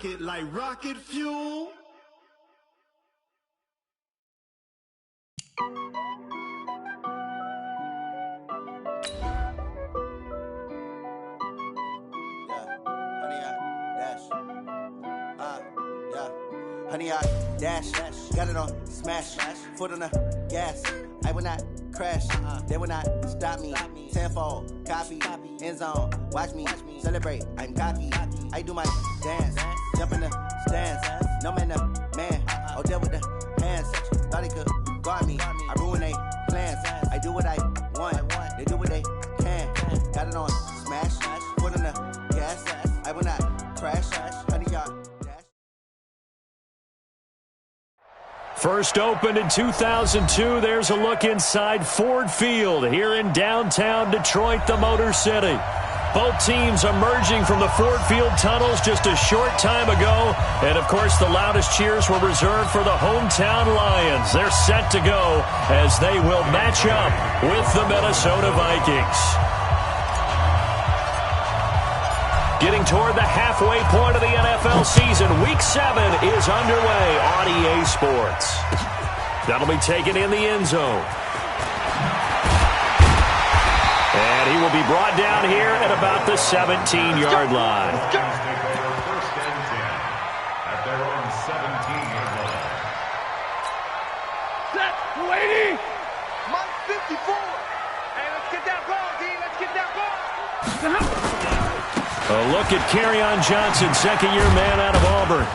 it like rocket fuel. Honey, I dash, got it on smash, foot on the gas. I will not crash, they will not stop me. Tenfold, copy, end zone, watch me celebrate. I'm cocky, I do my dance, jump in the stands. No man, the man, oh deal with the hands. Thought he could guard me, I ruin they plans. I do what I want, they do what they can. Got it on smash, foot on the gas. I will not crash, honey, y'all. First opened in 2002, there's a look inside Ford Field here in downtown Detroit, the Motor City. Both teams emerging from the Ford Field tunnels just a short time ago. And, of course, the loudest cheers were reserved for the hometown Lions. They're set to go as they will match up with the Minnesota Vikings. Getting toward the halfway point of the NFL season, Week 7 is underway on EA Sports. That'll be taken in the end zone. And he will be brought down here at about the 17-yard line. First and 10 at their own 17-yard line. Set, 280. Mike 54. Hey, let's get that ball, D. Let's get that ball. A look at Kerryon Johnson, second-year man out of Auburn.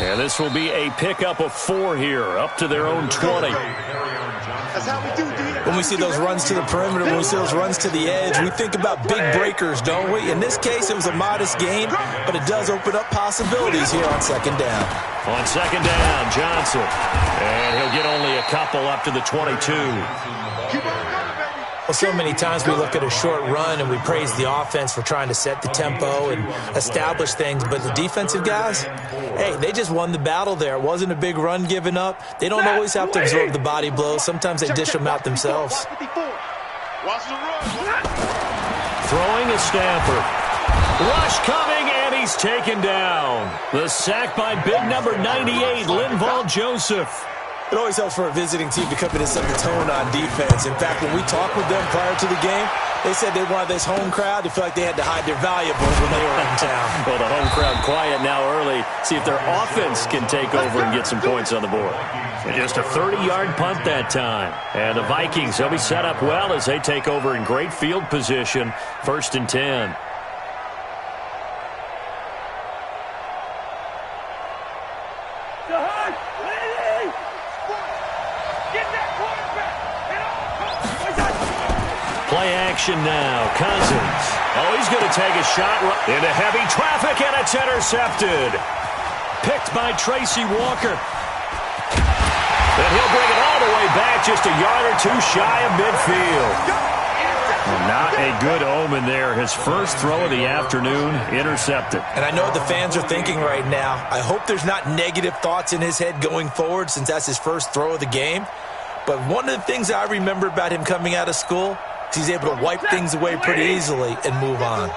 And this will be a pickup of 4 here, up to their own 20. That's how we do, D. When we see those runs to the perimeter, when we see those runs to the edge, we think about big breakers, don't we? In this case, it was a modest gain, but it does open up possibilities here on second down. On second down, Johnson. And he'll get only a couple up to the 22. Keep on going, baby. Well, so many times we look at a short run and we praise the offense for trying to set the tempo and establish things, but the defensive guys, hey, they just won the battle there. It wasn't a big run given up. They don't always have to absorb the body blows. Sometimes they dish them out themselves. Watch the run. Throwing is Stafford. Rush coming, and he's taken down. The sack by big number 98, Linval Joseph. It always helps for a visiting team to come in and set the tone on defense. In fact, when we talked with them prior to the game, they said they wanted this home crowd to feel like they had to hide their valuables when they were in town. Well, the home crowd quiet now early. See if their offense can take over and get some points on the board. Just a 30-yard punt that time. And the Vikings, they'll be set up well as they take over in great field position. First and 10. Play action now. Cousins. Oh, he's going to take a shot into heavy traffic, and it's intercepted. Picked by Tracy Walker. And he'll bring it all the way back, just a yard or two shy of midfield. Well, not a good omen there. His first throw of the afternoon, intercepted. And I know what the fans are thinking right now. I hope there's not negative thoughts in his head going forward since that's his first throw of the game. But one of the things I remember about him coming out of school, he's able to wipe things away pretty easily and move on.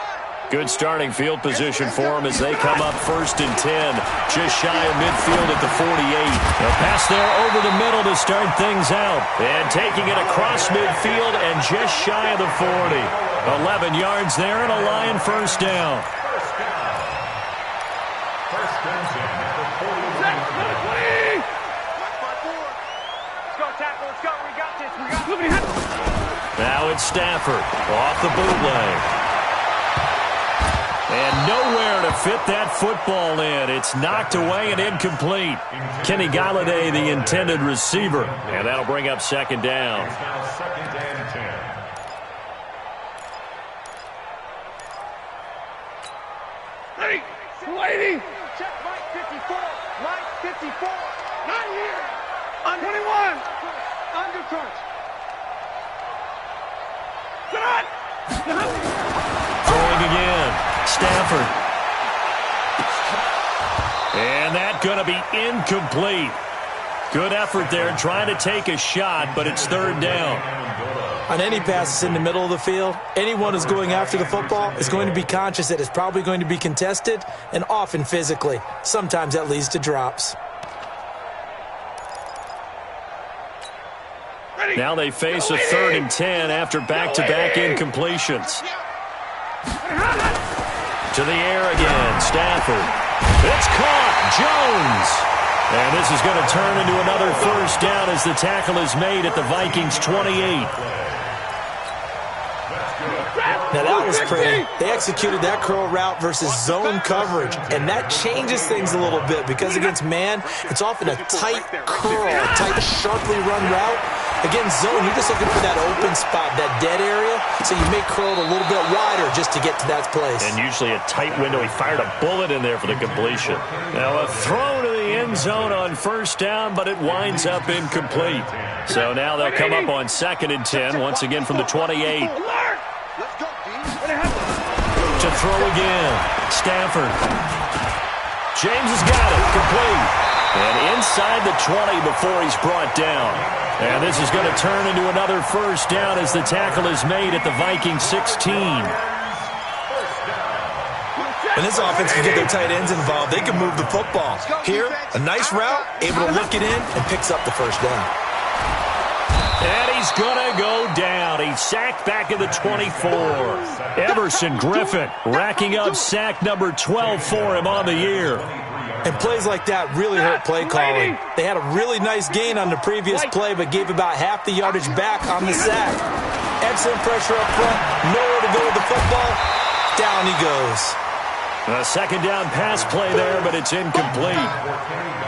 Good starting field position for him as they come up first and 10. Just shy of midfield at the 48. A pass there over the middle to start things out. And taking it across midfield and just shy of the 40. 11 yards there and a Lion first down. First and 10 at the 40. Let's go, tackle. Let's go. We got this. We got this. Now it's Stafford off the bootleg. And nowhere to fit that football in. It's knocked away and incomplete. Kenny Galladay, the intended receiver. And that'll bring up second down. It's now second and 10. Ready. 280. Check Mike 54. Mike 54. Not here. 21. Under crunch. Throwing again. Stafford. And that's going to be incomplete. Good effort there trying to take a shot, but it's third down. On any passes in the middle of the field, anyone who's going after the football is going to be conscious that it's probably going to be contested and often physically. Sometimes that leads to drops. Now they face a 3rd and 10 after back-to-back incompletions. To the air again, Stafford. It's caught, Jones. And this is going to turn into another first down as the tackle is made at the Vikings' 28. Now that was pretty. They executed that curl route versus zone coverage, and that changes things a little bit because against man, it's often a tight curl, a tight, sharply run route. Against zone, you're just looking for that open spot, that dead area, so you may curl it a little bit wider just to get to that place. And usually a tight window. He fired a bullet in there for the completion. Now a throw to the end zone on first down, but it winds up incomplete. So now they'll come up on 2nd and 10, once again from the 28. To throw again, Stafford. James has got it, complete. And inside the 20 before he's brought down. And this is going to turn into another first down as the tackle is made at the Vikings' 16. When this offense can get their tight ends involved, they can move the football. Here, a nice route, able to look it in, and picks up the first down. And he's going to go down. He's sacked back at the 24. Everson Griffin racking up sack number 12 for him on the year. And plays like that really hurt play calling. They had a really nice gain on the previous play, but gave about half the yardage back on the sack. Excellent pressure up front. Nowhere to go with the football. Down he goes. A 2nd down pass play there, but it's incomplete.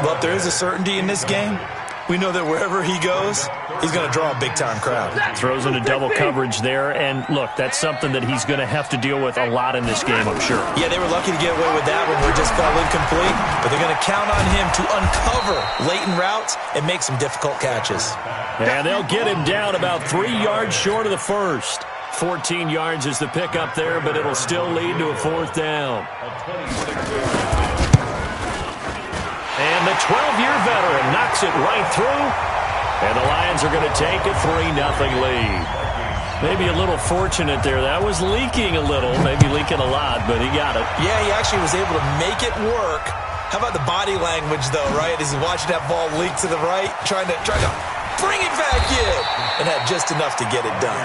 But there is a certainty in this game. We know that wherever he goes, he's going to draw a big-time crowd. Throws into double coverage there, and look, that's something that he's going to have to deal with a lot in this game, I'm sure. Yeah, they were lucky to get away with that one where it just fell incomplete, but they're going to count on him to uncover latent routes and make some difficult catches. And they'll get him down about 3 yards short of the first. 14 yards is the pickup there, but it'll still lead to a 4th down. And the 12-year veteran knocks it right through. And the Lions are going to take a 3-0 lead. Maybe a little fortunate there. That was leaking a little, maybe leaking a lot, but he got it. Yeah, he actually was able to make it work. How about the body language, though, right? As he watched that ball leak to the right, trying to bring it back in. And had just enough to get it done.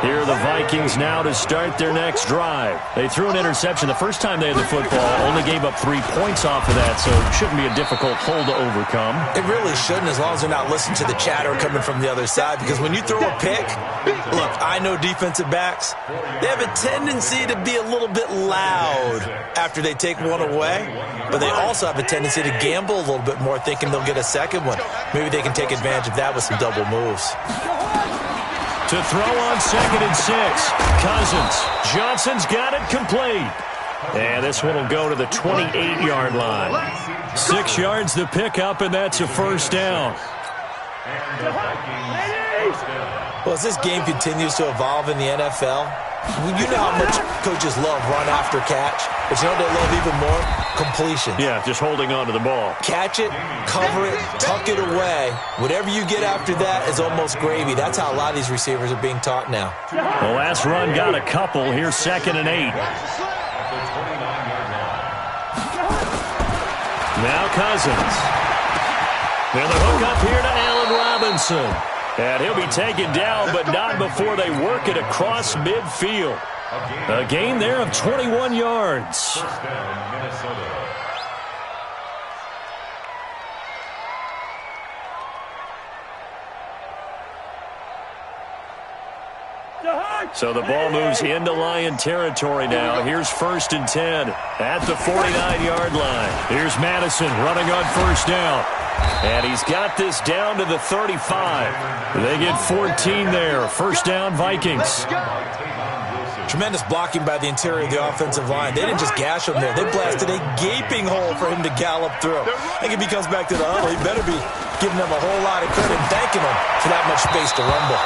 Here are the Vikings now to start their next drive. They threw an interception the first time they had the football, only gave up 3 points off of that, so it shouldn't be a difficult hole to overcome. It really shouldn't, as long as they're not listening to the chatter coming from the other side, because when you throw a pick, look, I know defensive backs, they have a tendency to be a little bit loud after they take one away, but they also have a tendency to gamble a little bit more, thinking they'll get a second one. Maybe they can take advantage of that with some double moves. To throw on 2nd and 6. Cousins. Johnson's got it complete. And this one will go to the 28-yard line. 6 yards the pickup, and that's a first down. Well, as this game continues to evolve in the NFL, you know how much coaches love run after catch, but you know what they love even more? Completion. Yeah, just holding on to the ball. Catch it, cover it, tuck it away. Whatever you get after that is almost gravy. That's how a lot of these receivers are being taught now. The last run got a couple. Here's 2nd and 8. Now Cousins. And the hook up here to Allen Robinson. And he'll be taken down, but not before they work it across midfield. A gain there of 21 yards. So the ball moves into Lion territory now. Here's 1st and 10 at the 49-yard line. Here's Madison running on first down. And he's got this down to the 35. They get 14 there. First down, Vikings. Tremendous blocking by the interior of the offensive line. They didn't just gash him there. They blasted a gaping hole for him to gallop through. I think if he comes back to the huddle, he better be giving them a whole lot of credit and thanking them for that much space to rumble.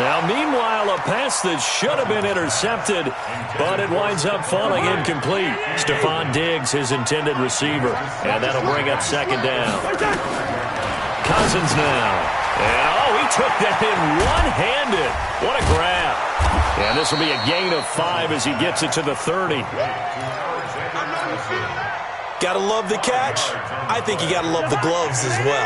Now, meanwhile, a pass that should have been intercepted, but it winds up falling incomplete. Stephon Diggs, his intended receiver, and that'll bring up second down. Cousins now. And, he took that in one-handed. What a grab. And this will be a gain of 5 as he gets it to the 30. Gotta love the catch. I think you gotta love the gloves as well.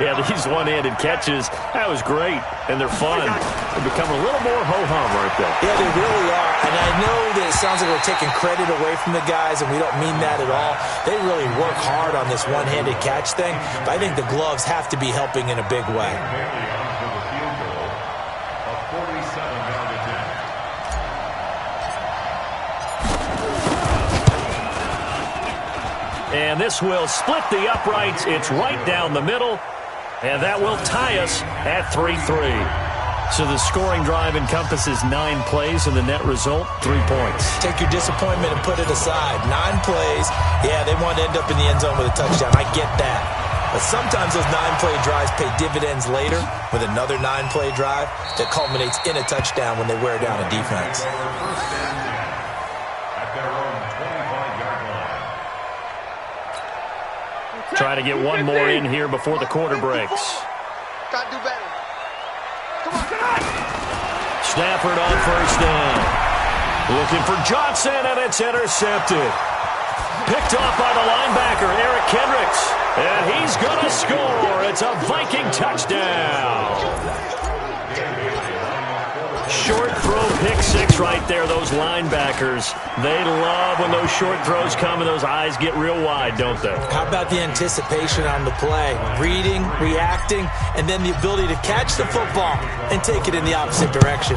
Yeah, these one-handed catches, that was great, and they're fun. They become a little more ho-hum right there. Yeah, they really are, and I know that it sounds like we're taking credit away from the guys, and we don't mean that at all. They really work hard on this one-handed catch thing, but I think the gloves have to be helping in a big way. And this will split the uprights. It's right down the middle. And that will tie us at 3-3. So the scoring drive encompasses 9 plays, and the net result, 3 points. Take your disappointment and put it aside. 9 plays. Yeah, they want to end up in the end zone with a touchdown. I get that. But sometimes those 9-play drives pay dividends later with another 9-play drive that culminates in a touchdown when they wear down a defense. Try to get one more in here before the quarter breaks. Gotta do better. Come on. Stafford on first down. Looking for Johnson, and it's intercepted. Picked off by the linebacker, Eric Kendricks. And he's going to score. It's a Viking touchdown. Short throw, pick 6 right there, those linebackers. They love when those short throws come and those eyes get real wide, don't they? How about the anticipation on the play? Reading, reacting, and then the ability to catch the football and take it in the opposite direction.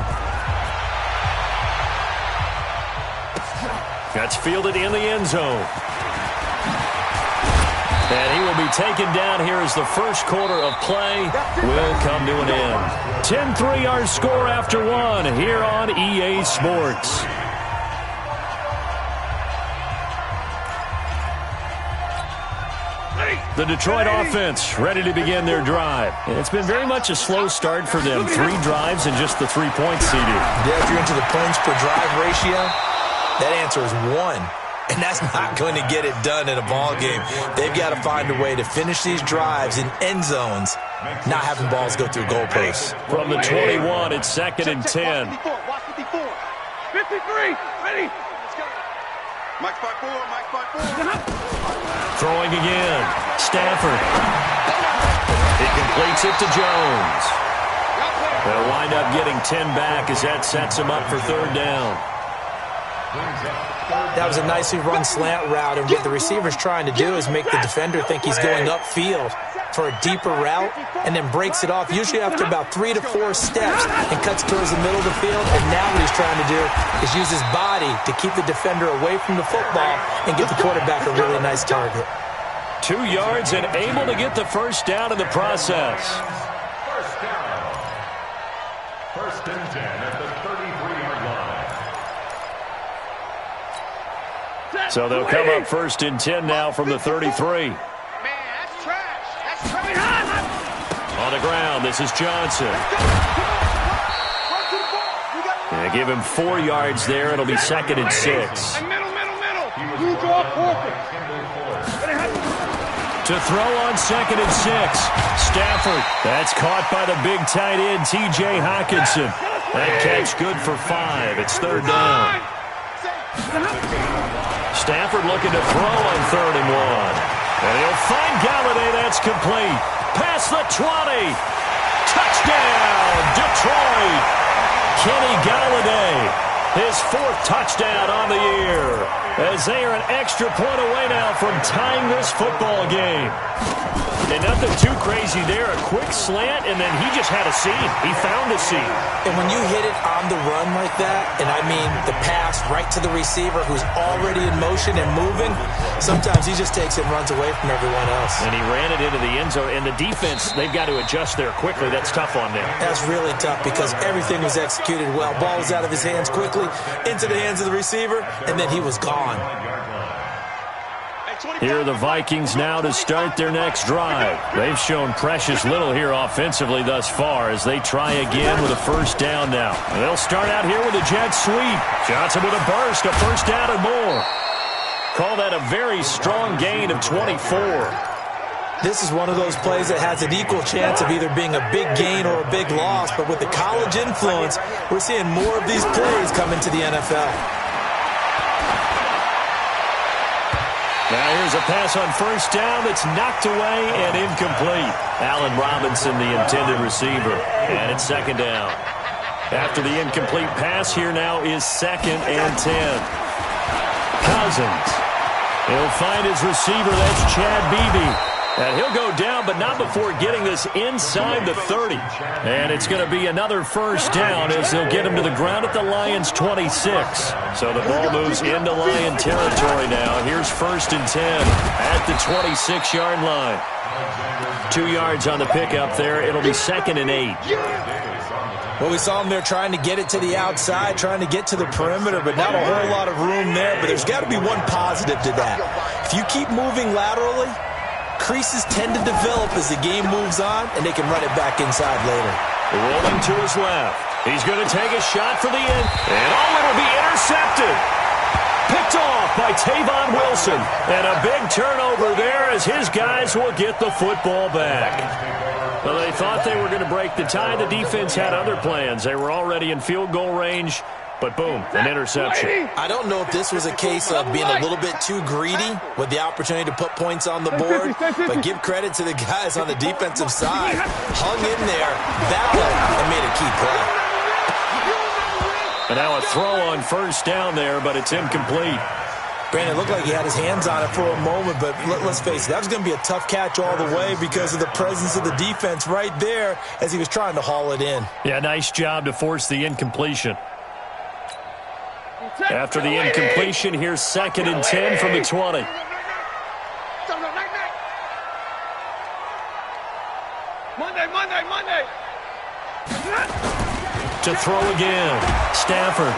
That's fielded in the end zone. And he will be taken down here as the first quarter of play will come to an end. 10-3 our score after 1 here on EA Sports. The Detroit offense ready to begin their drive. It's been very much a slow start for them. 3 drives and just the 3-point CD. Yeah, if you're into the points per drive ratio, that answer is 1. And that's not going to get it done in a ball game. They've got to find a way to finish these drives in end zones, not having balls go through goalposts. From the 21, it's 2nd and 10. Watch 54. 53. Ready. Let's go. Mike 5-4. Throwing again. Stafford. He completes it to Jones. They'll wind up getting 10 back as that sets him up for 3rd down. That was a nicely run slant route, and what the receiver's trying to do is make the defender think he's going upfield for a deeper route and then breaks it off, usually after about 3 to 4 steps, and cuts towards the middle of the field. And now what he's trying to do is use his body to keep the defender away from the football and get the quarterback a really nice target. 2 yards and able to get the first down in the process. First down. 1st and 10 at the 33-yard line. So they'll come up 1st and 10 now from the 33. Man, that's trash. That's trash. On the ground, this is Johnson. They give him 4 yards there. It'll be 2nd and 6. Middle. You draw forward. To throw on 2nd and 6. Stafford. That's caught by the big tight end, T.J. Hockenson. That catch good for 5. It's 3rd down. Stafford looking to throw on 3rd and 1. And he'll find Galladay. That's complete. Past the 20. Touchdown, Detroit. Kenny Galladay, his 4th touchdown on the year, as they are an extra point away now from tying this football game. And nothing too crazy there. A quick slant, and then he just had a seam. He found a seam. And when you hit it on the run like that, and I mean the pass right to the receiver who's already in motion and moving, sometimes he just takes it and runs away from everyone else. And he ran it into the end zone. And the defense, they've got to adjust there quickly. That's tough on them. That's really tough because everything was executed well. Ball was out of his hands quickly, into the hands of the receiver, and then he was gone. Here are the Vikings now to start their next drive. They've shown precious little here offensively thus far as they try again with a first down now. And they'll start out here with a jet sweep. Johnson with a burst, a first down and more. Call that a very strong gain of 24. This is one of those plays that has an equal chance of either being a big gain or a big loss, but with the college influence, we're seeing more of these plays come into the NFL. Now here's a pass on first down that's knocked away and incomplete. Allen Robinson, the intended receiver, and it's second down. After the incomplete pass, here now is 2nd and 10. Cousins. He'll find his receiver. That's Chad Beebe. And he'll go down, but not before getting this inside the 30. And it's going to be another first down as they'll get him to the ground at the Lions' 26. So the ball moves into Lion territory now. Here's 1st and 10 at the 26-yard line. 2 yards on the pickup there. It'll be 2nd and 8. Well, we saw him there trying to get it to the outside, trying to get to the perimeter, but not a whole lot of room there. But there's got to be one positive to that. If you keep moving laterally, creases tend to develop as the game moves on, and they can run it back inside later. Rolling to his left. He's going to take a shot for the end. And it'll be intercepted. Picked off by Tavon Wilson. And a big turnover there as his guys will get the football back. Well, they thought they were going to break the tie. The defense had other plans. They were already in field goal range. But boom, an interception. I don't know if this was a case of being a little bit too greedy with the opportunity to put points on the board, but give credit to the guys on the defensive side. Hung in there, battled, and made a key play. And now a throw on first down there, but it's incomplete. Brandon, it looked like he had his hands on it for a moment, but let's face it, that was going to be a tough catch all the way because of the presence of the defense right there as he was trying to haul it in. Yeah, nice job to force the incompletion. After the incompletion, here's 2nd and 10 from the 20. Monday. To throw again. Stafford.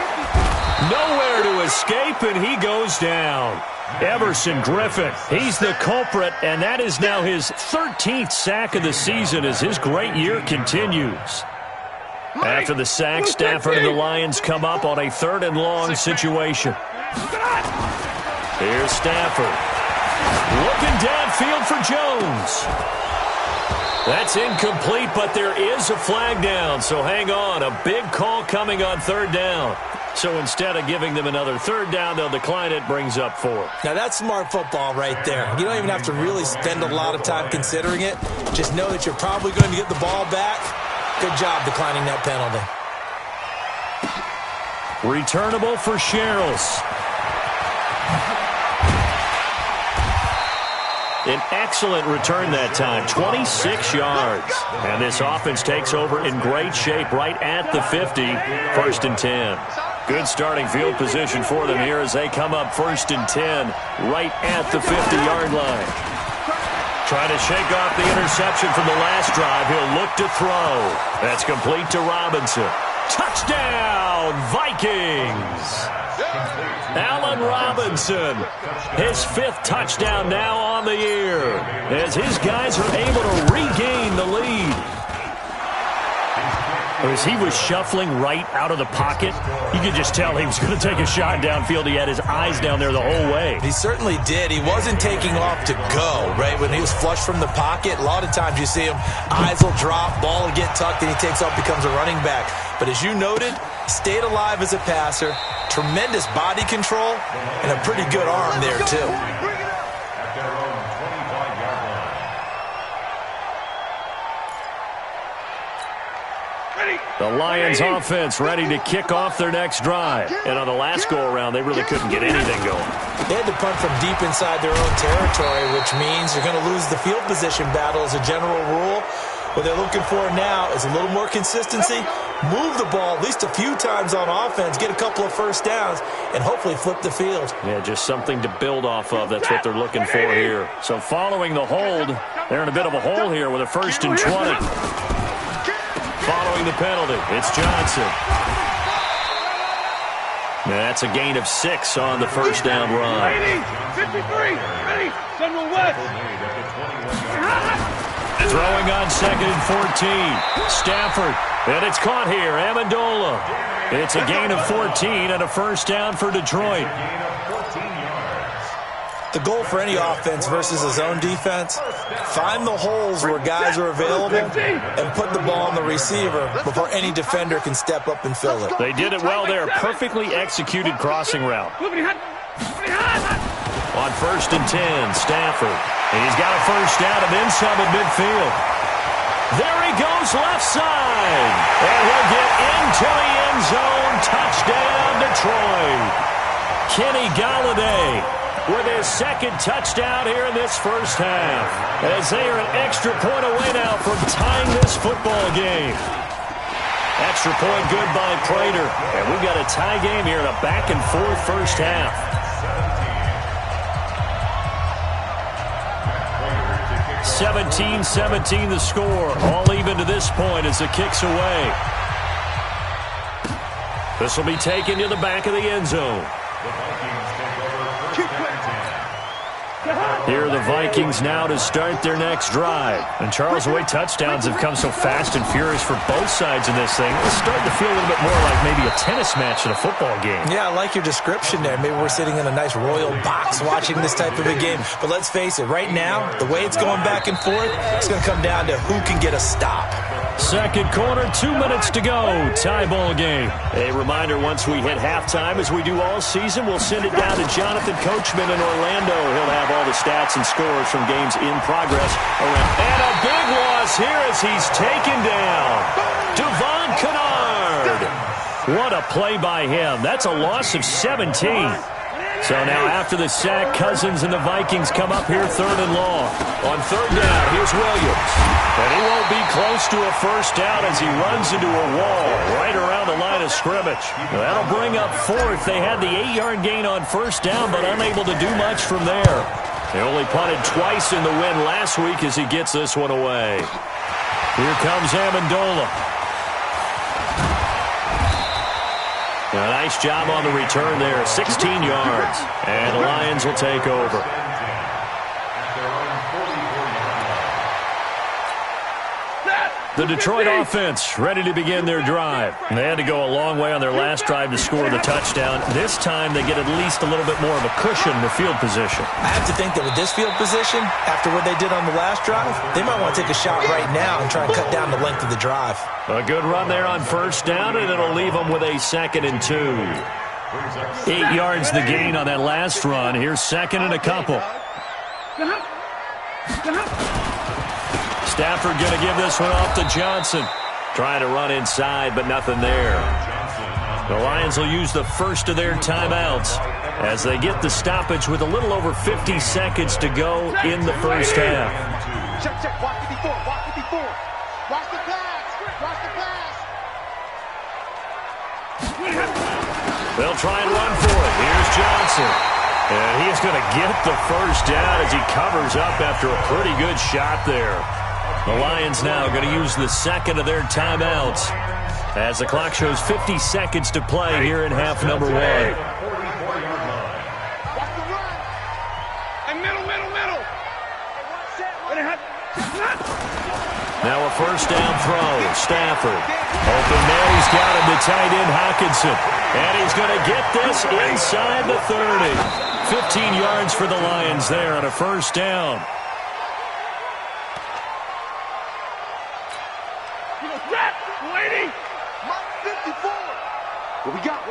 Nowhere to escape, and he goes down. Everson Griffin, he's the culprit, and that is now his 13th sack of the season as his great year continues. After the sack, Stafford and the Lions come up on a 3rd and long situation. Here's Stafford. Looking downfield for Jones. That's incomplete, but there is a flag down, so hang on. A big call coming on 3rd down. So instead of giving them another 3rd down, they'll decline it, brings up 4. Now that's smart football right there. You don't even have to really spend a lot of time considering it. Just know that you're probably going to get the ball back. Good job declining that penalty. Returnable for Sherrills. An excellent return that time, 26 yards. And this offense takes over in great shape right at the 50, 1st and 10. Good starting field position for them here as they come up 1st and 10 right at the 50-yard line. Trying to shake off the interception from the last drive. He'll look to throw. That's complete to Robinson. Touchdown, Vikings! Allen Robinson, his 5th touchdown now on the year as his guys are able to regain the lead. As he was shuffling right out of the pocket, you could just tell he was going to take a shot downfield. He had his eyes down there the whole way. He certainly did. He wasn't taking off to go, right? When he was flush from the pocket, a lot of times you see him, eyes will drop, ball will get tucked, and he takes off, becomes a running back. But as you noted, stayed alive as a passer, tremendous body control, and a pretty good arm there, too. The Lions offense ready to kick off their next drive. And on the last go-around, they really couldn't get anything going. They had to punt from deep inside their own territory, which means you're going to lose the field position battle as a general rule. What they're looking for now is a little more consistency, move the ball at least a few times on offense, get a couple of first downs, and hopefully flip the field. Yeah, just something to build off of. That's what they're looking for here. So following the hold, they're in a bit of a hole here with a 1st and 20. Following the penalty, it's Johnson. That's a gain of 6 on the first down run. 53, ready, Central West. Throwing on 2nd and 14. Stafford, and it's caught here. Amendola. It's a gain of 14 and a first down for Detroit. The goal for any offense versus a zone defense, find the holes where guys are available and put the ball on the receiver before any defender can step up and fill it. They did it well there. Perfectly executed crossing route. On 1st and 10, Stafford. He's got a first down and then some at midfield. There he goes left side. And he'll get into the end zone. Touchdown, Detroit. Kenny Golladay with his 2nd touchdown here in this first half, as they are an extra point away now from tying this football game. Extra point good by Prater, and we've got a tie game here in a back-and-forth first half. 17-17 the score, all even to this point as the kick's away. This will be taken to the back of the end zone. Here are the Vikings now to start their next drive. And Charles, the way touchdowns have come so fast and furious for both sides in this thing, it's starting to feel a little bit more like maybe a tennis match in a football game. Yeah, I like your description there. Maybe we're sitting in a nice royal box watching this type of a game. But let's face it, right now, the way it's going back and forth, it's going to come down to who can get a stop. Second quarter, 2 minutes to go. Tie ball game. A reminder, once we hit halftime, as we do all season, we'll send it down to Jonathan Coachman in Orlando. He'll have all the stats and scores from games in progress. And a big loss here as he's taken down. Devon Kennard. What a play by him. That's a loss of 17. So now after the sack, Cousins and the Vikings come up here 3rd and long. On 3rd down, here's Williams. And he won't be close to a first down as he runs into a wall right around the line of scrimmage. That'll bring up 4th. They had the 8-yard gain on first down, but unable to do much from there. They only punted twice in the win last week as he gets this one away. Here comes Amendola. A nice job on the return there, 16 yards. And the Lions will take over. The Detroit offense ready to begin their drive. They had to go a long way on their last drive to score the touchdown. This time they get at least a little bit more of a cushion in the field position. I have to think that with this field position, after what they did on the last drive, they might want to take a shot right now and try and cut down the length of the drive. A good run there on first down, and it'll leave them with a 2nd and 2. 8 yards the gain on that last run. Here's 2nd and a couple. Stafford going to give this one off to Johnson. Trying to run inside, but nothing there. The Lions will use the first of their timeouts as they get the stoppage with a little over 50 seconds to go in the first half. Check, check. Watch the before. Watch the before. Watch the pass. Watch the pass. They'll try and run for it. Here's Johnson. And he's going to get the first down as he covers up after a pretty good shot there. The Lions now going to use the 2nd of their timeouts as the clock shows 50 seconds to play here in half number 1. Watch the run. And middle. Now a first down throw. Stafford. Open man. He's got him to tight end Hockenson. And he's going to get this inside the 30. 15 yards for the Lions there on a first down. Lady, Mike 54. What we got?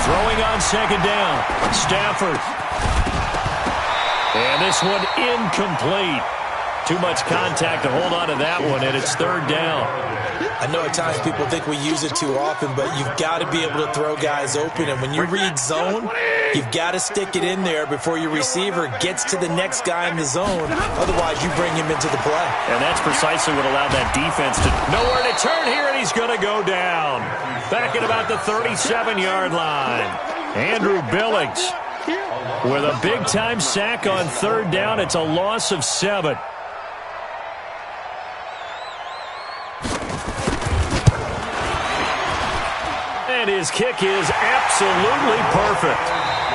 Throwing on 2nd down. Stafford. And this one incomplete. Too much contact to hold on to that one, and it's 3rd down. I know at times people think we use it too often, but you've got to be able to throw guys open. And when you read zone, you've got to stick it in there before your receiver gets to the next guy in the zone. Otherwise, you bring him into the play. And that's precisely what allowed that defense to nowhere to turn here, and he's going to go down. Back at about the 37-yard line. Andrew Billings with a big-time sack on 3rd down. It's a loss of 7. And his kick is absolutely perfect.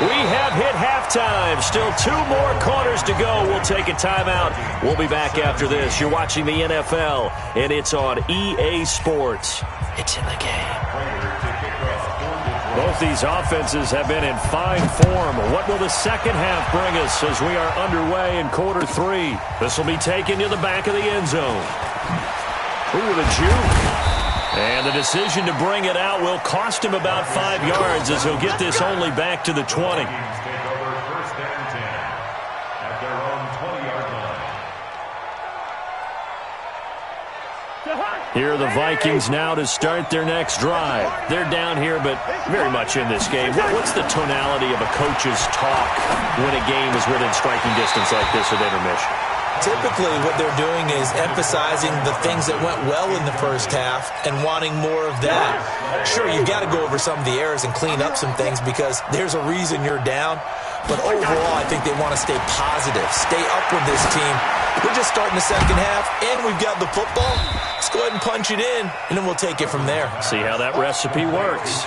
We have hit halftime. Still 2 more quarters to go. We'll take a timeout. We'll be back after this. You're watching the NFL, and it's on EA Sports. It's in the game. Both these offenses have been in fine form. What will the second half bring us as we are underway in quarter 3? This will be taken to the back of the end zone. Ooh, the juke. And the decision to bring it out will cost him about 5 yards as he'll get this only back to the 20. Here are the Vikings now to start their next drive. They're down here, but very much in this game. What's the tonality of a coach's talk when a game is within striking distance like this at intermission? Typically, what they're doing is emphasizing the things that went well in the first half and wanting more of that. Sure, you've got to go over some of the errors and clean up some things because there's a reason you're down. But overall, I think they want to stay positive, stay up with this team. We're just starting the second half, and we've got the football. Let's go ahead and punch it in, and then we'll take it from there. See how that recipe works.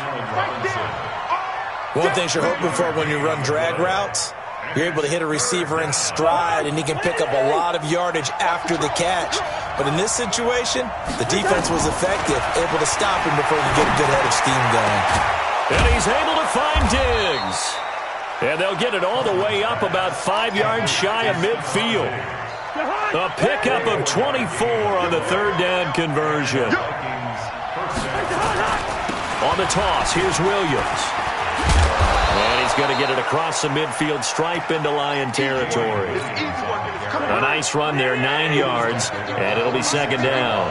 One thing you're hoping for when you run drag routes, you're able to hit a receiver in stride, and he can pick up a lot of yardage after the catch. But in this situation, the defense was effective, able to stop him before he get a good head of steam going. And he's able to find Diggs. And they'll get it all the way up about 5 yards shy of midfield. A pickup of 24 on the third down conversion. On the toss, here's Williams. And he's going to get it across the midfield stripe into Lion territory. A nice run there, 9 yards, and it'll be second down.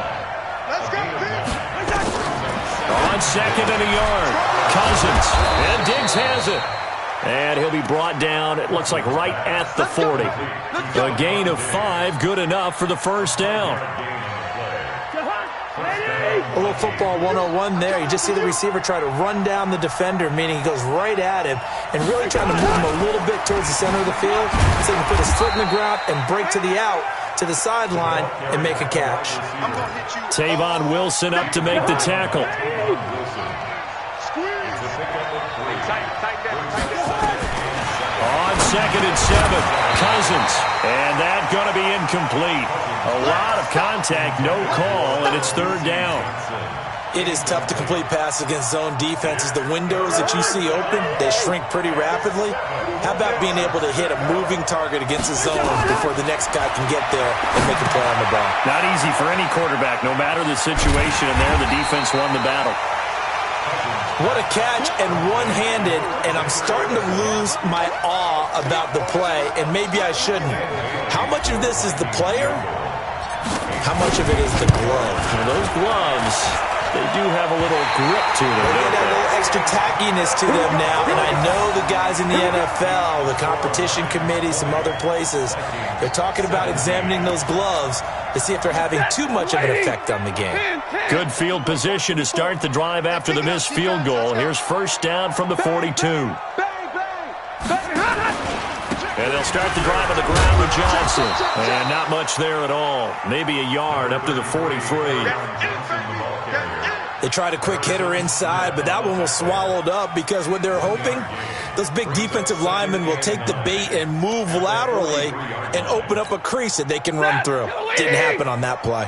On second and a yard, Cousins, and Diggs has it. And he'll be brought down, it looks like right at the 40. A gain of 5, good enough for the first down. A little football 101 there. You just see the receiver try to run down the defender, meaning he goes right at him and really trying to move him a little bit towards the center of the field so he can put his foot in the ground and break to the out, to the sideline, and make a catch. Tavon Wilson up to make the tackle. On second and 7, Cousins. And that's going to be incomplete. A lot of contact, no call, and it's third down. It is tough to complete passes against zone defenses. The windows that you see open, they shrink pretty rapidly. How about being able to hit a moving target against a zone before the next guy can get there and make a play on the ball? Not easy for any quarterback. No matter the situation in there, the defense won the battle. What a catch, and one-handed, and I'm starting to lose my awe about the play, and maybe I shouldn't. How much of this is the player? How much of it is the glove? Well, those gloves, they do have a little grip to them. They get a little extra tackiness to them now, and I know the guys in the NFL, the competition committee, some other places, they're talking about examining those gloves to see if they're having too much of an effect on the game. Good field position to start the drive after the missed field goal. Here's first down from the 42. And they'll start the drive on the ground with Johnson. And not much there at all. Maybe a yard up to the 43. They tried a quick hitter inside, but that one was swallowed up because what they're hoping, those big defensive linemen will take the bait and move laterally and open up a crease that they can run through. Didn't happen on that play.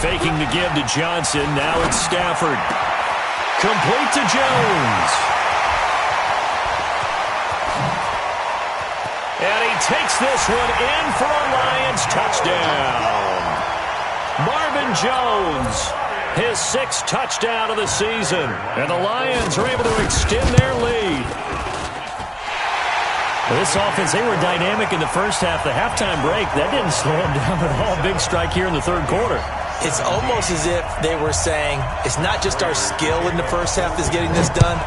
Faking the give to Johnson. Now it's Stafford. Complete to Jones. And he takes this one in for a Lions touchdown. Marvin Jones, his 6th touchdown of the season. And the Lions are able to extend their lead. This offense, they were dynamic in the first half. The halftime break, that didn't slow them down at all. Big strike here in the third quarter. It's almost as if they were saying, it's not just our skill in the first half that's getting this done,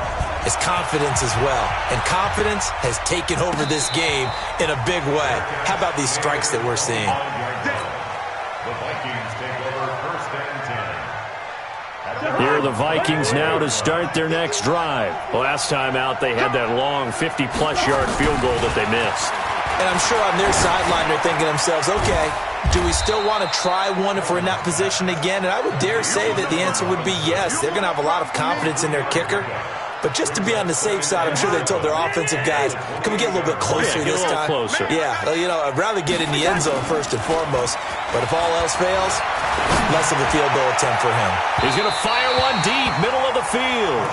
it's confidence as well. And confidence has taken over this game in a big way. How about these strikes that we're seeing? The Vikings take over first and 10. Here are the Vikings now to start their next drive. Last time out, they had that long 50-plus yard field goal that they missed. And I'm sure on their sideline they're thinking to themselves, okay, do we still want to try one if we're in that position again? And I would dare say that the answer would be yes. They're going to have a lot of confidence in their kicker. But just to be on the safe side, I'm sure they told their offensive guys, can we get a little bit closer this time? Closer. Yeah, you know, I'd rather get in the end zone first and foremost. But if all else fails, less of a field goal attempt for him. He's going to fire one deep, middle of the field.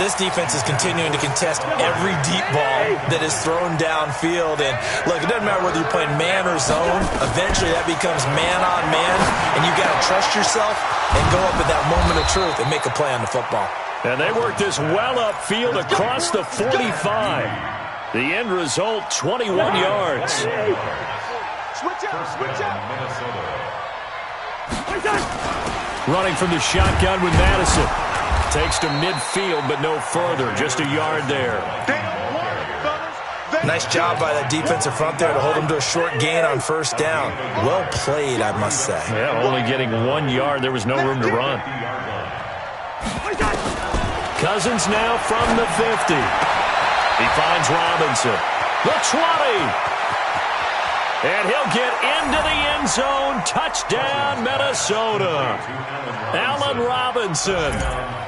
This defense is continuing to contest every deep ball that is thrown downfield. And, look, it doesn't matter whether you're playing man or zone. Eventually that becomes man on man, and you got to trust yourself and go up at that moment of truth and make a play on the football. And they work this well upfield across the 45. The end result, 21 yards. Switch up. Running from the shotgun with Madison. Takes to midfield, but no further. Just a yard there. Nice job by that defensive front there to hold them to a short gain on first down. Well played, I must say. Yeah, only getting 1 yard. There was no room to run. Cousins now from the 50. He finds Robinson. The 20. And he'll get into the end zone. Touchdown, Minnesota. Allen Robinson.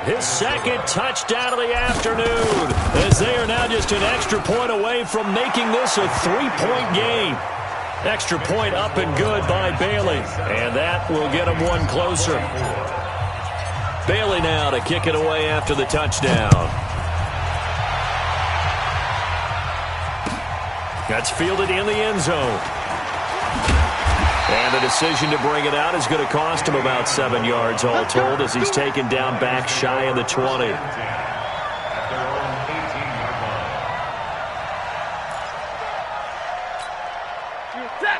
His second touchdown of the afternoon, as they are now just an extra point away from making this a 3-point game. Extra point up and good by Bailey, and that will get him one closer. Bailey now to kick it away after the touchdown. That's fielded in the end zone. And the decision to bring it out is going to cost him about 7 yards all told, as he's taken down back shy of the 20.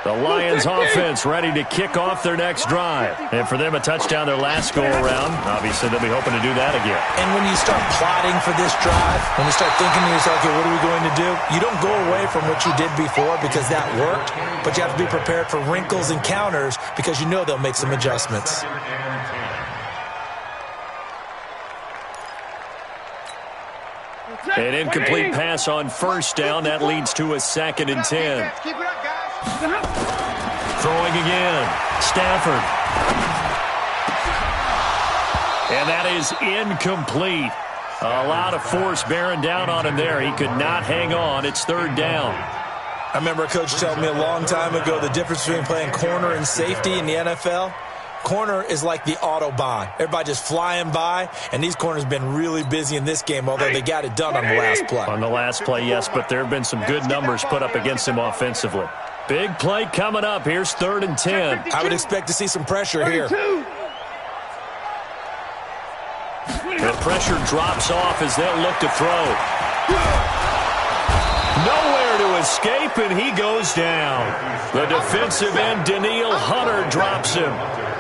The Lions offense ready to kick off their next drive. And for them, a touchdown their last go-around. Obviously, they'll be hoping to do that again. And when you start plotting for this drive, when you start thinking to yourself, okay, what are we going to do? You don't go away from what you did before because that worked, but you have to be prepared for wrinkles and counters because you know they'll make some adjustments. An incomplete pass on first down. That leads to a 2nd and 10. Keep it up, guys. Throwing again. Stafford. And that is incomplete. A lot of force bearing down on him there. He could not hang on. It's 3rd down. I remember a coach telling me a long time ago the difference between playing corner and safety in the NFL. Corner is like the Autobahn. Everybody just flying by, and these corners have been really busy in this game, although they got it done on the last play. On the last play, yes, but there have been some good numbers put up against him offensively. Big play coming up. Here's 3rd and 10. I would expect to see some pressure here. The pressure drops off as they'll look to throw. Nowhere to escape, and he goes down. The defensive end, Daniil Hunter, drops him.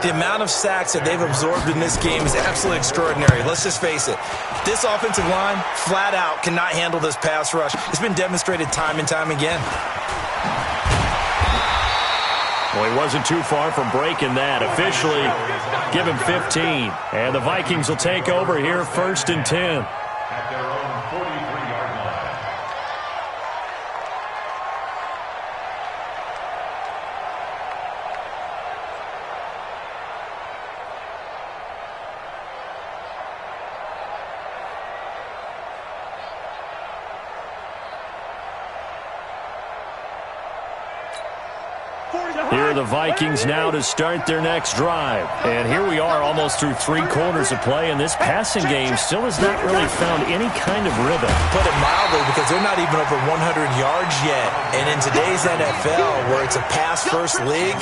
The amount of sacks that they've absorbed in this game is absolutely extraordinary. Let's just face it. This offensive line, flat out, cannot handle this pass rush. It's been demonstrated time and time again. Well, he wasn't too far from breaking that. Officially, give him 15. And the Vikings will take over here, 1st and 10. At their own 43-yard line. Here are the Vikings now to start their next drive. And here we are almost through 3 quarters of play, and this passing game still has not really found any kind of rhythm. Put it mildly, because they're not even over 100 yards yet. And in today's NFL, where it's a pass-first league,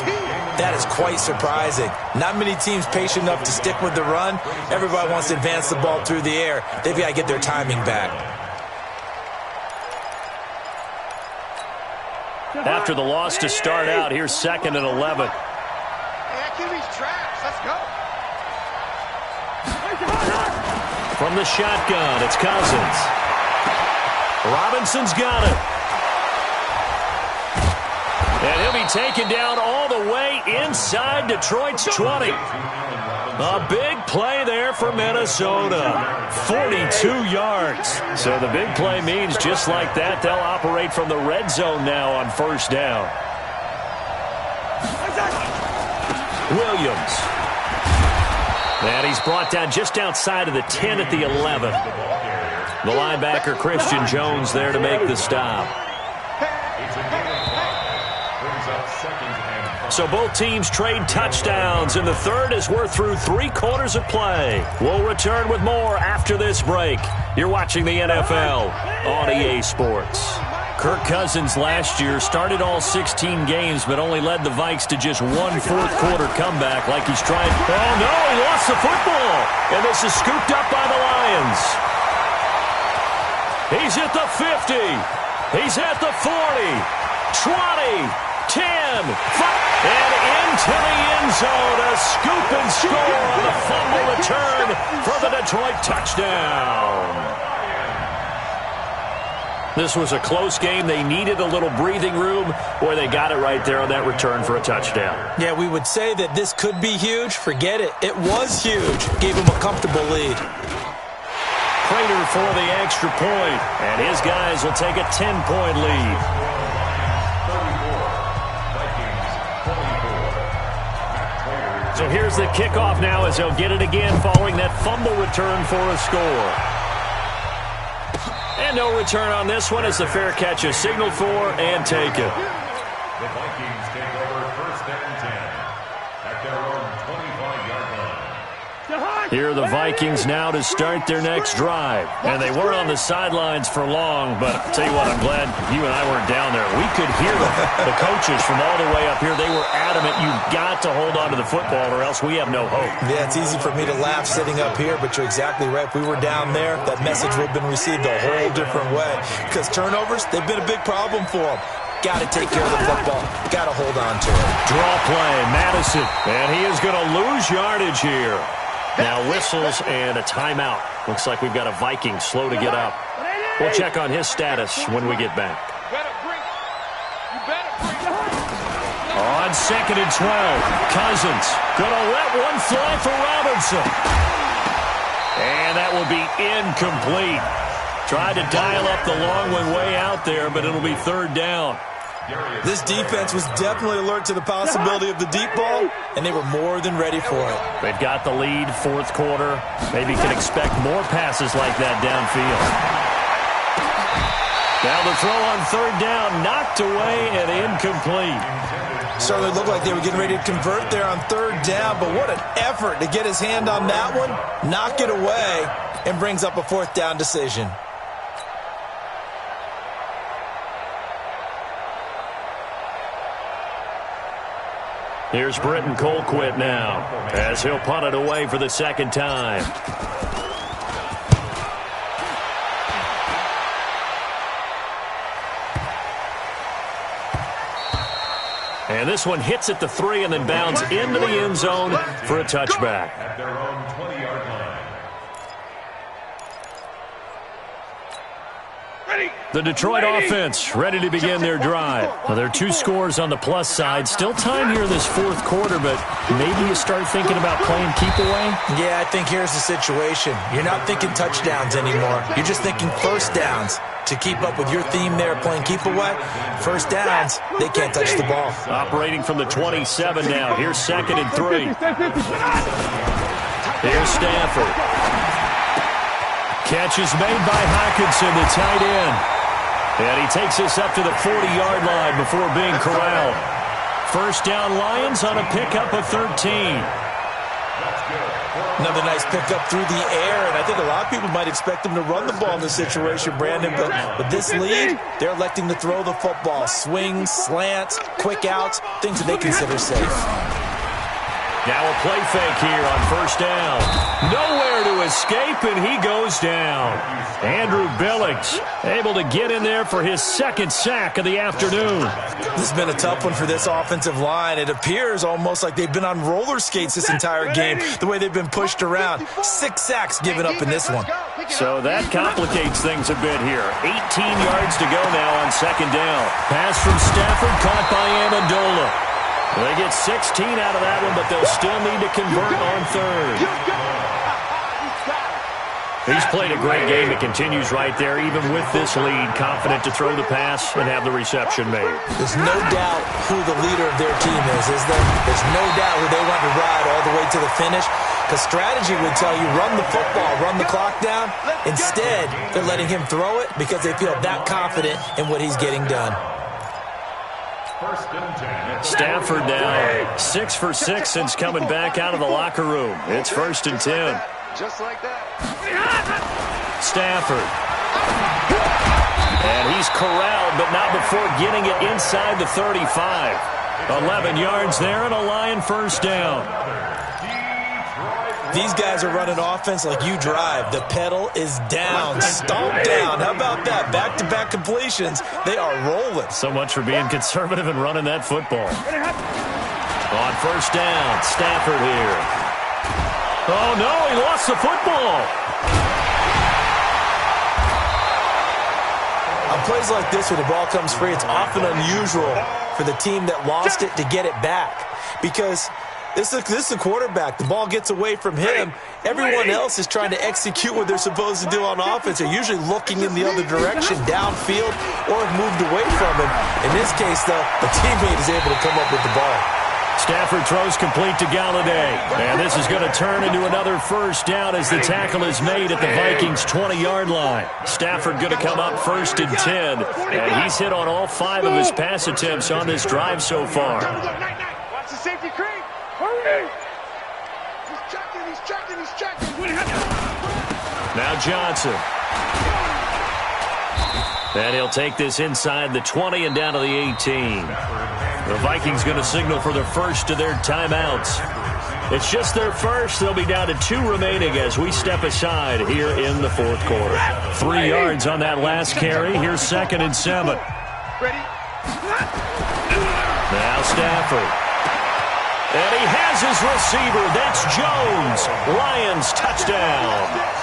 that is quite surprising. Not many teams patient enough to stick with the run. Everybody wants to advance the ball through the air. They've got to get their timing back. After the loss to start out, here's 2nd and 11. Hey, QB's trash. Let's go. From the shotgun, it's Cousins. Robinson's got it. And he'll be taken down all the way inside Detroit's 20. A big play there for Minnesota. 42 yards. So the big play means just like that, they'll operate from the red zone now on first down. Williams. And he's brought down just outside of the 10 at the 11. The linebacker, Christian Jones, there to make the stop. So both teams trade touchdowns in the third as we're through 3 quarters of play. We'll return with more after this break. You're watching the NFL on EA Sports. Kirk Cousins last year started all 16 games but only led the Vikes to just one fourth-quarter comeback like he's trying. Oh, no, he lost the football. And this is scooped up by the Lions. He's at the 50. He's at the 40. 20. 10, 5, and into the end zone. A scoop and score on the fumble return for the Detroit touchdown. This was a close game. They needed a little breathing room, or they got it right there on that return for a touchdown. Yeah, we would say that this could be huge. Forget it. It was huge. Gave him a comfortable lead. Prater for the extra point, and his guys will take a 10-point lead. So here's the kickoff now as they'll get it again following that fumble return for a score. And no return on this one as the fair catch is signaled for and taken. The Vikings take over first and 10 at their own 25-yard line. Here are the Vikings now to start their next drive. And they weren't on the sidelines for long, but I'll tell you what, I'm glad you and I weren't down there. We could hear them. The coaches from all the way up here, they were adamant, you've got to hold on to the football or else we have no hope. Yeah, it's easy for me to laugh sitting up here, but you're exactly right. If we were down there, that message would have been received a whole different way. Because turnovers, they've been a big problem for them. Got to take care of the football. Got to hold on to it. Draw play, Madison. And he is going to lose yardage here. Now whistles and a timeout. Looks like we've got a Viking slow to get up. We'll check on his status when we get back. On 2nd and 12, Cousins gonna let one fly for Robinson. And that will be incomplete. Tried to dial up the long one way out there, but it'll be third down. This defense was definitely alert to the possibility of the deep ball, and they were more than ready for it. They've got the lead, fourth quarter. Maybe can expect more passes like that downfield. Now the throw on third down, knocked away and incomplete. Certainly looked like they were getting ready to convert there on third down, but what an effort to get his hand on that one, knock it away, and brings up a fourth down decision. Here's Britton Colquitt now as he'll punt it away for the second time. And this one hits at the 3 and then bounds into the end zone for a touchback. At their own 20-yard line. The Detroit offense ready to begin their drive. Well, there are 2 scores on the plus side. Still time here in this fourth quarter, but maybe you start thinking about playing keep away? Yeah, I think here's the situation. You're not thinking touchdowns anymore. You're just thinking first downs. To keep up with your theme there, playing keep away, first downs, they can't touch the ball. Operating from the 27 now. Here's 2nd and 3. Here's Stafford. Catch is made by Hockenson, the tight end. And he takes us up to the 40-yard line before being corralled. First down Lions on a pickup of 13. Another nice pickup through the air, and I think a lot of people might expect them to run the ball in this situation, Brandon, but with this lead, they're electing to throw the football. Swings, slants, quick outs, things that they consider safe. Now a play fake here on first down. Nowhere to escape, and he goes down. Andrew Billings able to get in there for his second sack of the afternoon. This has been a tough one for this offensive line. It appears almost like they've been on roller skates this entire game, the way they've been pushed around. 6 sacks given up in this one. So that complicates things a bit here. 18 yards to go now on second down. Pass from Stafford caught by Amendola. They get 16 out of that one, but they'll still need to convert on third. He's played a great game. It continues right there, even with this lead, confident to throw the pass and have the reception made. There's no doubt who the leader of their team is there? There's no doubt who they want to ride all the way to the finish, because strategy would tell you run the football, run the clock down. Instead, they're letting him throw it because they feel that confident in what he's getting done. Stafford now 6 for 6 since coming back out of the locker room. It's 1st and 10. Just like that. Stafford. And he's corralled, but not before getting it inside the 35. 11 yards there and a Lion first down. These guys are running offense like you drive. The pedal is down, stomp down. How about that? Back-to-back completions. They are rolling. So much for being conservative and running that football. On first down, Stafford here. Oh, no, he lost the football. On plays like this where the ball comes free, it's often unusual for the team that lost it to get it back, because this is the quarterback. The ball gets away from him. Everyone else is trying to execute what they're supposed to do on offense. They're usually looking in the other direction, downfield, or have moved away from him. In this case, though, the teammate is able to come up with the ball. Stafford throws complete to Galladay. And this is going to turn into another first down as the tackle is made at the Vikings' 20-yard line. Stafford going to come up 1st and 10. And he's hit on all 5 of his pass attempts on this drive so far. Watch the safety creep. Hurry. He's checking. Now Johnson. And he'll take this inside the 20 and down to the 18. The Vikings going to signal for the first of their timeouts. It's just their first. They'll be down to 2 remaining as we step aside here in the 4th quarter. 3 yards on that last carry. Here's 2nd and 7. Ready? Now Stafford. And he has his receiver. That's Jones. Lions touchdown.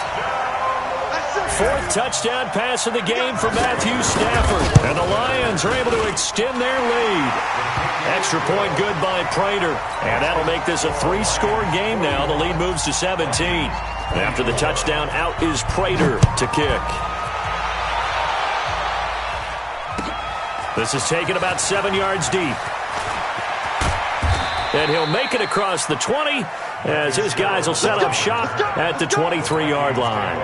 4th touchdown pass of the game for Matthew Stafford. And the Lions are able to extend their lead. Extra point good by Prater. And that'll make this a 3-score game now. The lead moves to 17. After the touchdown, out is Prater to kick. This is taken about 7 yards deep. And he'll make it across the 20 as his guys will set up shop at the 23-yard line.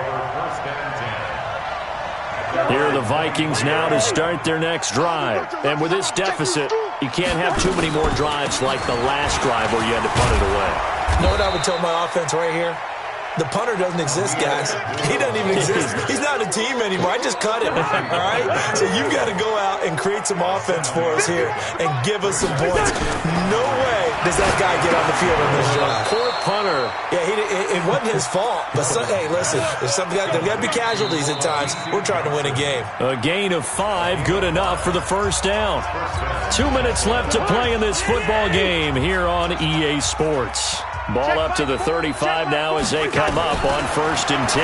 Here are the Vikings now to start their next drive. And with this deficit, you can't have too many more drives like the last drive where you had to punt it away. You know what I would tell my offense right here? The punter doesn't exist, guys. He doesn't even exist. He's not a team anymore. I just cut him, all right? So you've got to go out and create some offense for us here and give us some points. No way does that guy get on the field on this drive. Poor punter. Yeah, it wasn't his fault. But, hey, listen, there's got to be casualties at times. We're trying to win a game. A gain of 5, good enough for the first down. 2 minutes left to play in this football game here on EA Sports. Ball up to the 35 now as they come up on 1st and 10.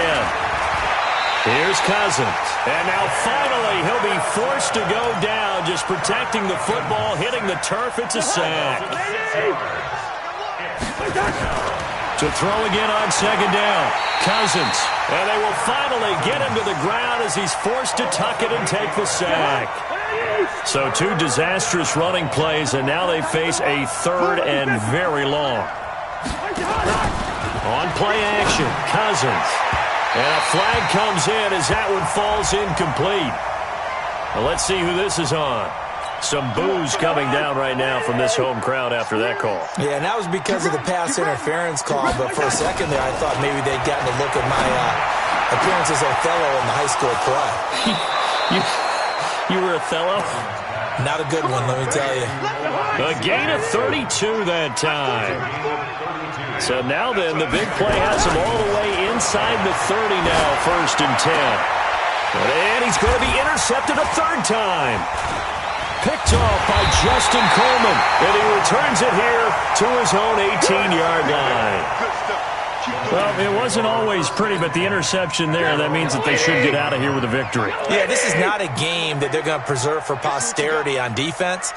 Here's Cousins. And now finally he'll be forced to go down, just protecting the football, hitting the turf. It's a sack. To throw again on 2nd down. Cousins. And they will finally get him to the ground as he's forced to tuck it and take the sack. So 2 disastrous running plays, and now they face a 3rd and very long. On play action, Cousins. And a flag comes in as that one falls incomplete. Well, let's see who this is on. Some boos coming down right now from this home crowd after that call. Yeah, and that was because of the pass interference call. But for a second there, I thought maybe they'd gotten a look at my appearance as Othello in the high school play. You were Othello? Not a good one, let me tell you. A gain of 32 that time. So now then, the big play has him all the way inside the 30 now, 1st and 10. And he's going to be intercepted a 3rd time. Picked off by Justin Coleman. And he returns it here to his own 18-yard line. Well, it wasn't always pretty, but the interception there, that means that they should get out of here with a victory. Yeah, this is not a game that they're going to preserve for posterity on defense.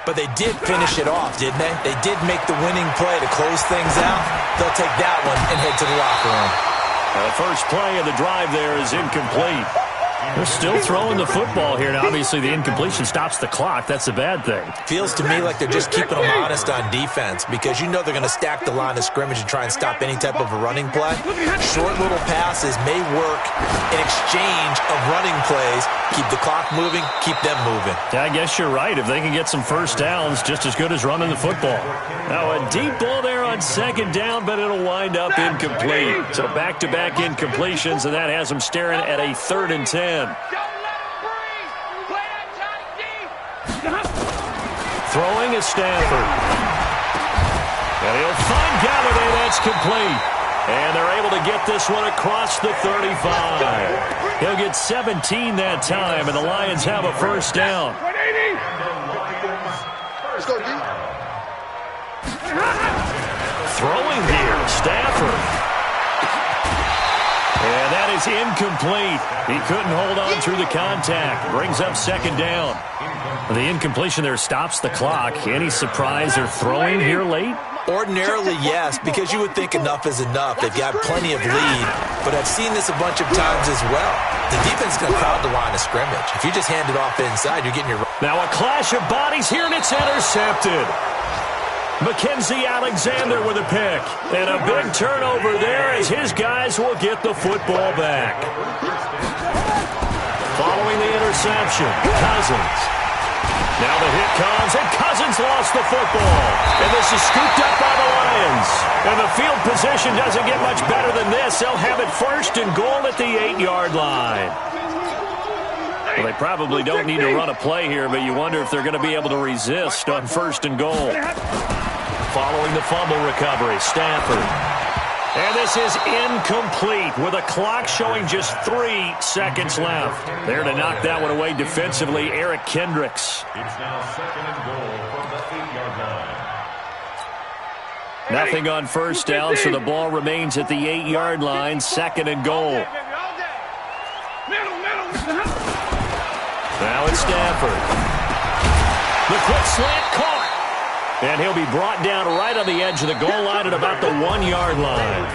But they did finish it off, didn't they? They did make the winning play to close things out. They'll take that one and head to the locker room. The first play of the drive there is incomplete. They're still throwing the football here. Now, obviously, the incompletion stops the clock. That's a bad thing. Feels to me like they're just keeping them honest on defense because you know they're going to stack the line of scrimmage and try and stop any type of a running play. Short little passes may work in exchange of running plays. Keep the clock moving, keep them moving. Yeah, I guess you're right. If they can get some first downs, just as good as running the football. Now, a deep ball there on second down, but it'll wind up incomplete. So back-to-back incompletions, and that has them staring at a 3rd and 10. Throwing is Stafford. And he'll find Galladay. That's complete. And they're able to get this one across the 35. He'll get 17 that time, and the Lions have a first down. Let's go, D. Throwing here, Stafford. And that is incomplete. He couldn't hold on through the contact. Brings up second down. The incompletion there stops the clock. Any surprise they're throwing here late? Ordinarily, yes, because you would think enough is enough. They've got plenty of lead, but I've seen this a bunch of times as well. The defense is going to crowd the line of scrimmage. If you just hand it off inside, you're getting your... Now a clash of bodies here, and it's intercepted. Mackenzie Alexander with a pick. And a big turnover there as his guys will get the football back. Following the interception, Cousins. Now the hit comes, and Cousins lost the football. And this is scooped up by the Lions. And the field position doesn't get much better than this. They'll have it 1st and goal at the 8-yard line. Well, they probably don't need to run a play here, but you wonder if they're going to be able to resist on 1st and goal. Following the fumble recovery, Stafford. And this is incomplete with a clock showing just 3 seconds left. There to knock that one away defensively, Eric Kendricks. It's now 2nd and goal from the 8-yard line. Nothing on first down, so the ball remains at the 8-yard line, 2nd and goal. Now it's Stafford. The quick slant caught. And he'll be brought down right on the edge of the goal line at about the 1-yard line.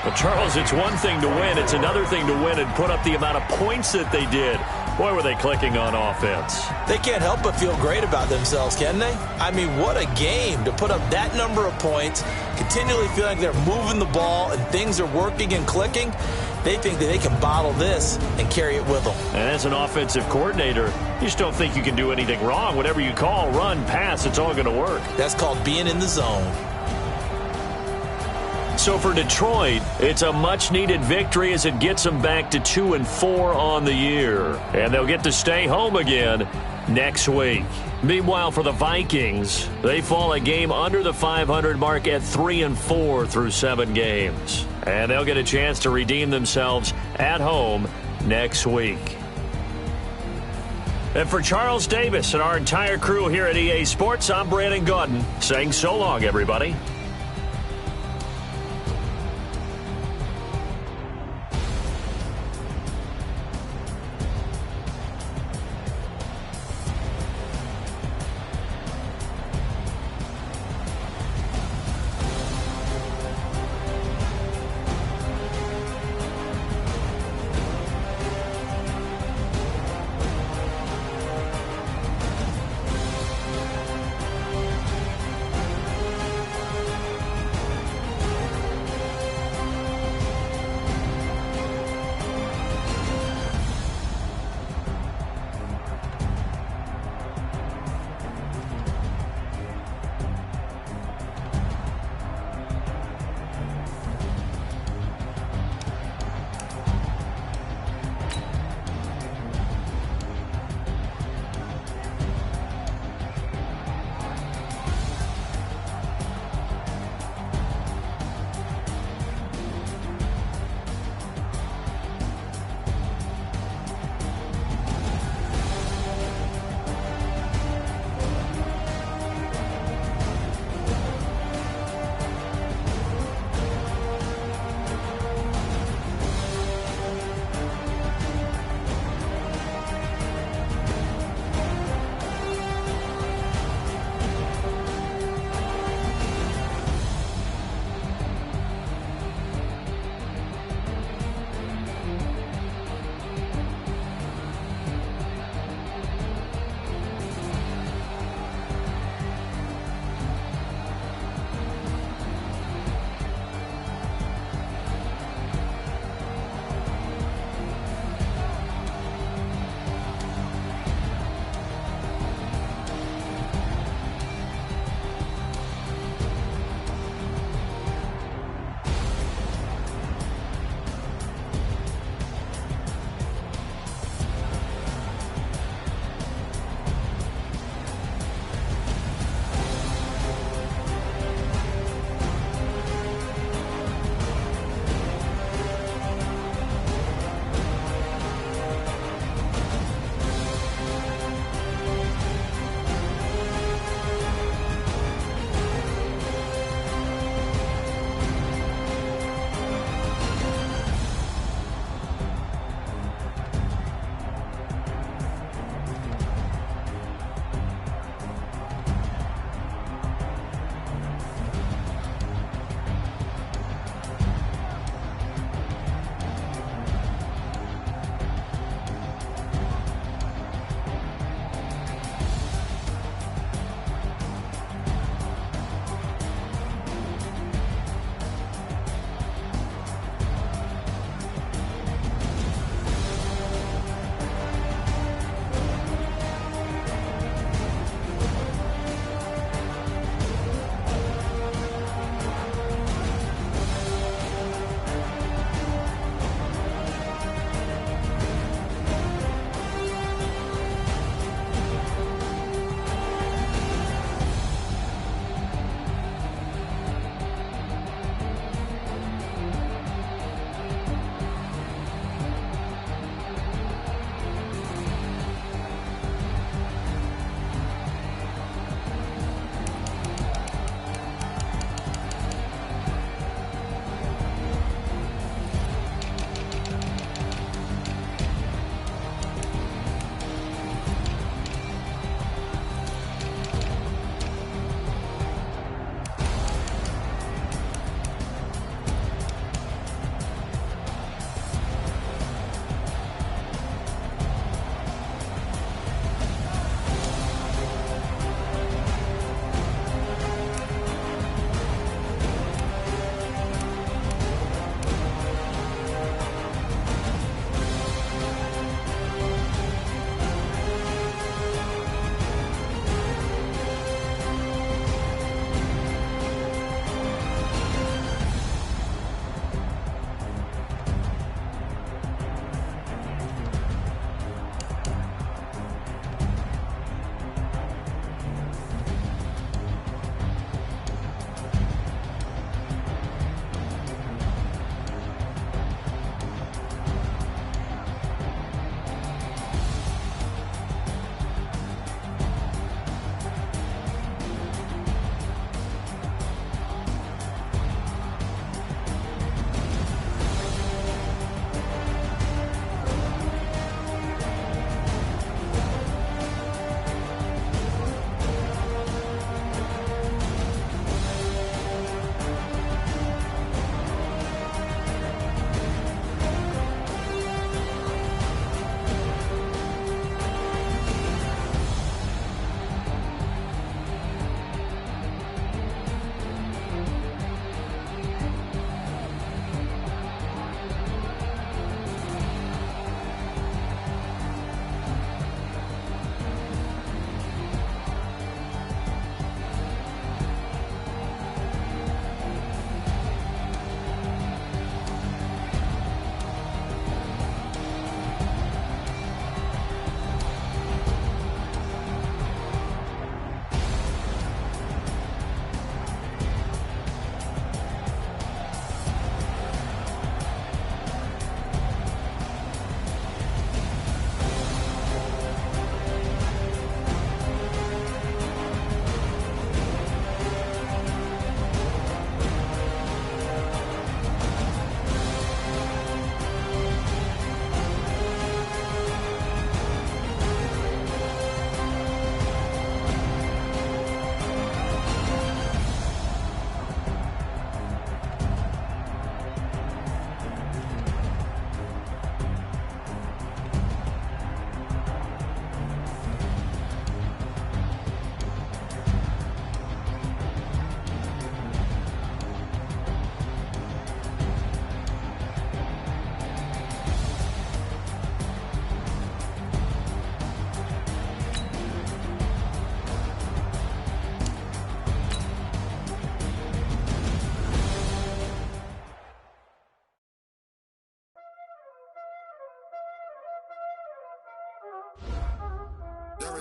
Well, Charles, it's one thing to win. It's another thing to win and put up the amount of points that they did. Boy, were they clicking on offense. They can't help but feel great about themselves, can they? I mean, what a game to put up that number of points, continually feeling like they're moving the ball and things are working and clicking. They think that they can bottle this and carry it with them. And as an offensive coordinator, you just don't think you can do anything wrong. Whatever you call, run, pass, it's all going to work. That's called being in the zone. So for Detroit, it's a much-needed victory as it gets them back to 2-4 on the year. And they'll get to stay home again next week. Meanwhile, for the Vikings, they fall a game under the 500 mark at 3-4 through 7 games. And they'll get a chance to redeem themselves at home next week. And for Charles Davis and our entire crew here at EA Sports, I'm Brandon Gaudin saying so long, everybody.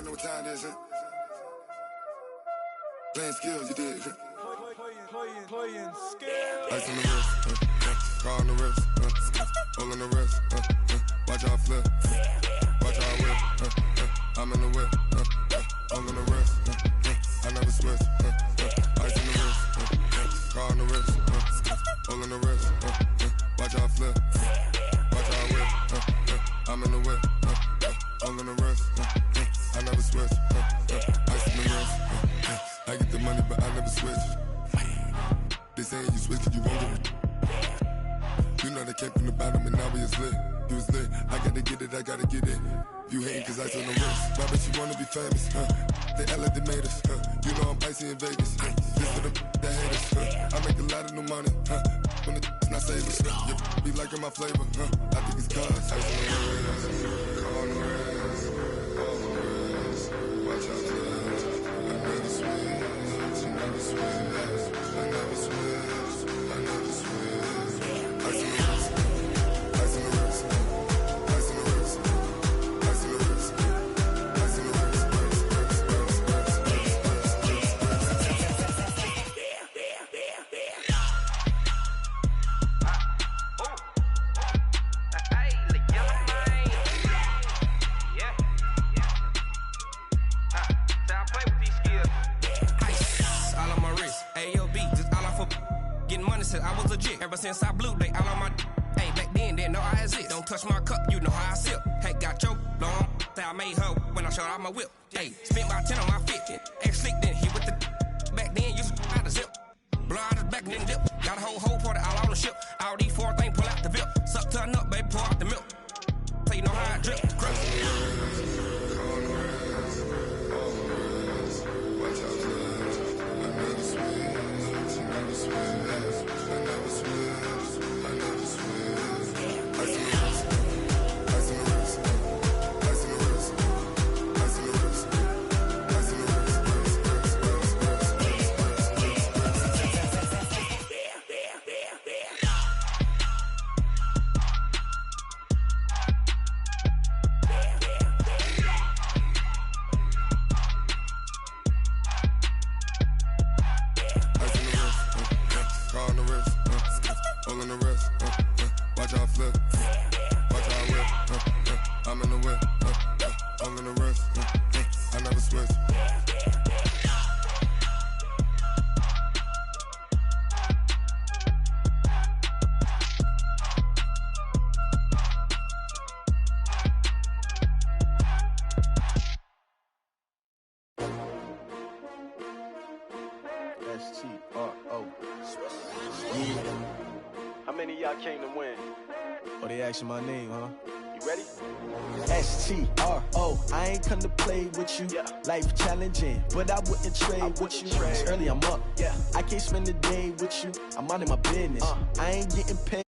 know what time it is, huh? Playing skills, you did. Playing skills. Ice on the wrist, car on the wrist, hole in the wrist, watch how I flip, watch how I whip, I'm in the whip, hole in the wrist, I never switch, ice on the wrist, car on the wrist, hole in the wrist, watch how I flip, watch how I whip, I'm in the whip, hole in the wrist, I never switch, ice on the wrist, I get the money but I never switch. They saying you switch 'cause you won't get it. You know they came from the bottom and now we is lit. You was lit, I gotta get it, I gotta get it. You hating 'cause ice on the wrist. Why bet you wanna be famous, They act like they made us, You know I'm icy in Vegas, This for the that hate us, I make a lot of new money, When the not savers, You be liking my flavor, I think it's cause ice on the wrist, on the wrist, on the wrist. Watch out, I never switch, I never switch. I never switch, I never switch. Ice on the wrist, ice on the wrist, ice on the wrist, ice on the wrist, ice on the wrist, I was legit ever since I blew they all on my hey back then didn't know I exist. Don't touch my cup, you know how I sip. Hey, got your long I made her when I showed out my whip. Hey, spent about 10 on my fit. Ex slick then he with the back then used to out the zip. Blow out his back and then dip. Got a whole party all on the ship. All these four things pull out the VIP. Suck to a nut, baby, pour out the milk. So you know how I drip. How many of y'all came to win? Oh, they asking my name, huh? You ready? STRO, I ain't come to play with you. Life challenging, but I wouldn't trade with you. It's early, I'm up. I can't spend the day with you. I'm out of my business. I ain't getting paid.